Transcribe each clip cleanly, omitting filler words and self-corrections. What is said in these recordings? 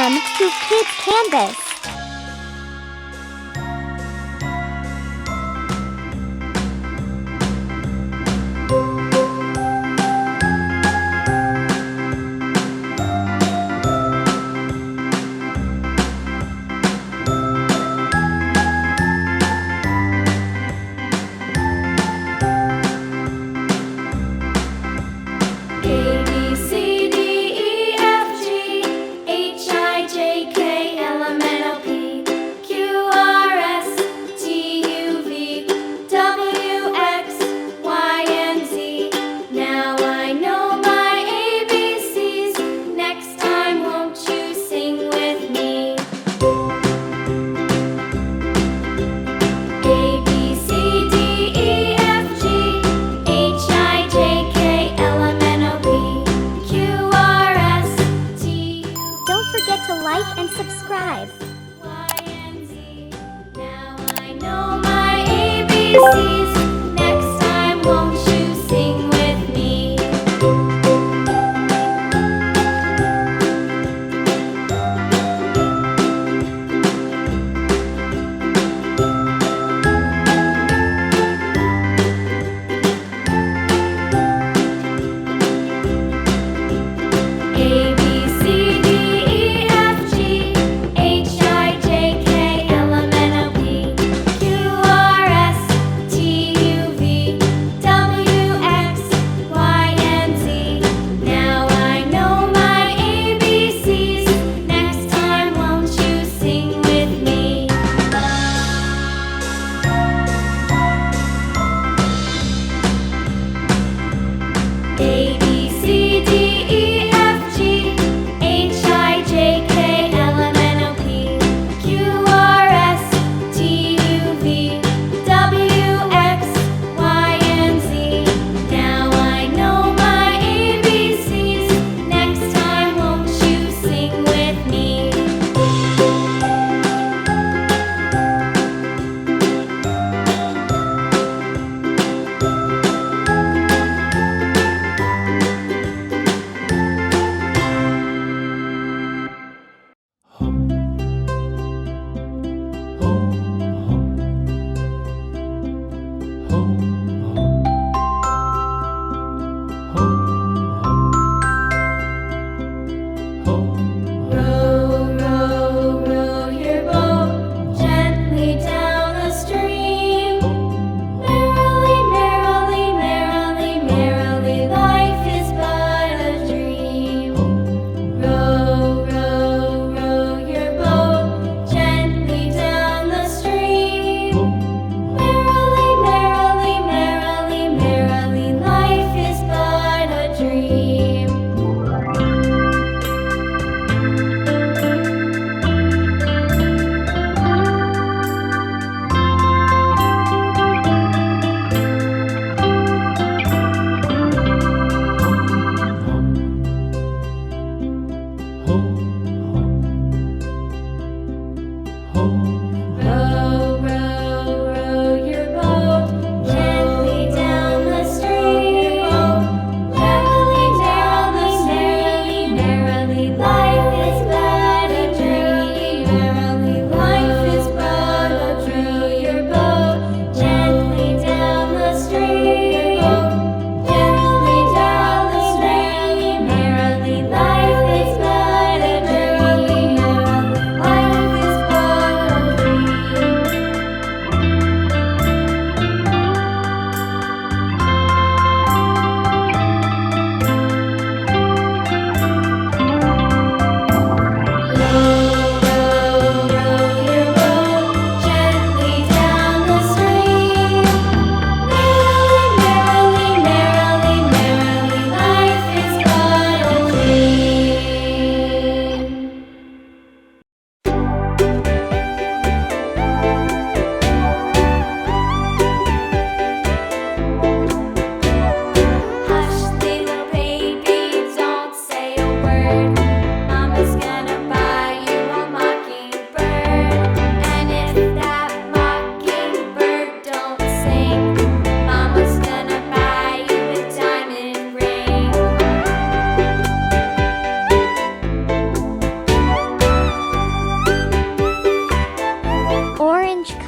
them to Kids Canvas. Like and subscribe. Now I know my ABCs. Next time, won't you sing with me?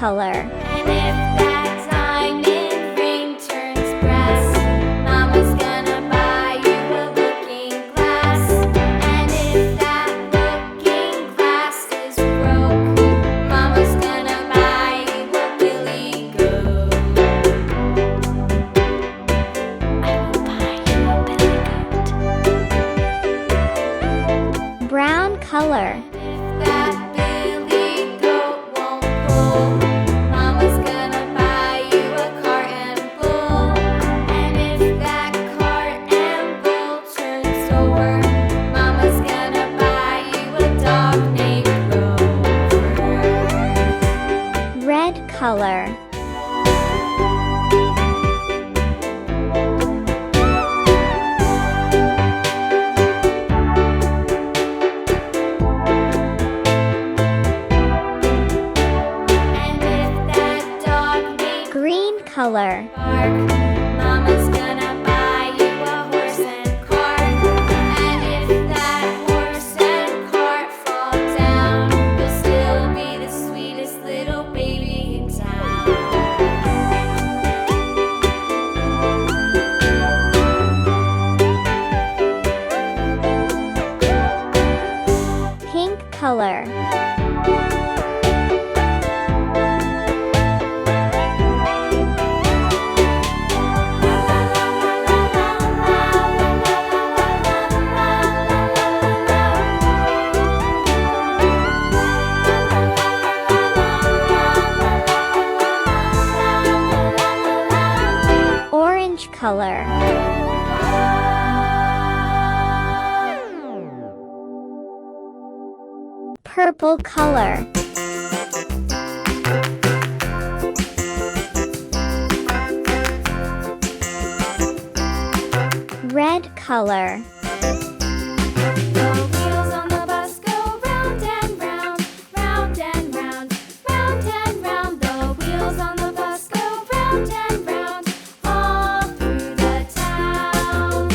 color. And if that diamond ring turns brass, Mama's gonna buy you a looking glass. And if that looking glass is broke, Mama's gonna buy you a billy goat. I will buy you a billy goat. Brown color. That billy goat won't pull, Mama's gonna buy you a cart and bull. And if that cart and bull turns over, Mama's gonna buy you a dog named Rover. Red color. And if that dog named Green color. Bark, Mama's gonna buy you a horse and cart. And if that horse and cart fall down, you'll still be the sweetest little baby in town. Pink color. Orange color. Purple color. Red color. The wheels on the bus go round and round, round and round, round and round. The wheels on the bus go round and round, all through the town.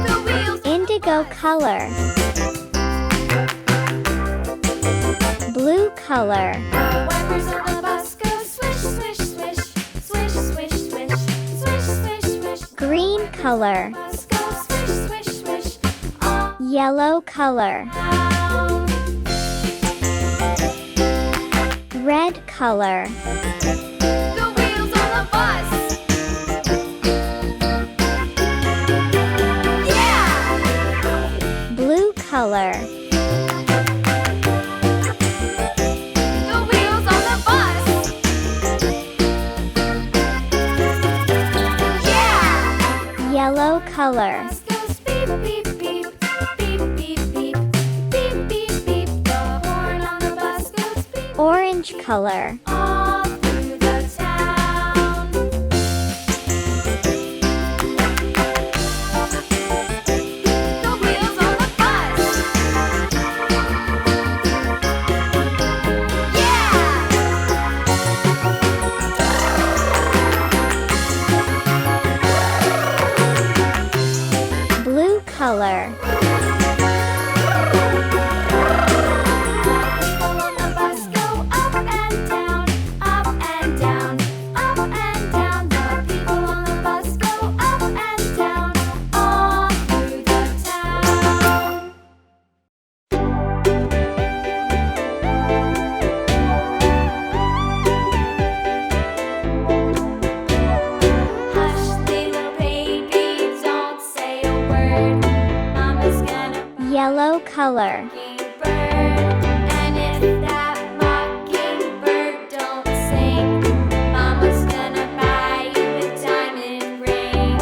The wheels Indigo color. Blue color. The wipers on the bus go swish, swish, swish, swish, swish, swish, swish, swish, swish. Green color. Bus go swish, swish, swish, all Yellow color. down. Red color. The wheels on the bus. Yeah! Blue color. The wheels on the bus. Yeah! Yellow color. Bus goes beep, beep, beep, beep, beep, beep, beep, beep, beep. The horn on the bus goes beep. Orange color. All through the town. The wheels on the bus. Yeah! Blue color. People on the bus go up and down, up and down, up and down. The people on the bus go up and down, all through the town. Hush, little baby, don't say a word. Mama's gonna Yellow color. mockingbird. And if that mockingbird don't sing, Mama's gonna buy you a diamond ring.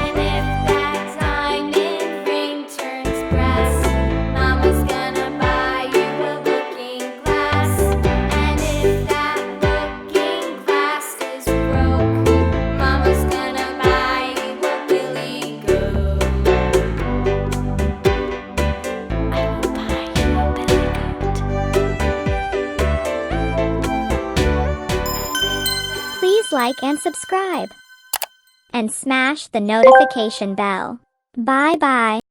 And if that diamond ring turns brass, Mama's gonna buy you a looking glass. And if that looking glass is Please like and subscribe. And smash the notification bell. Bye bye.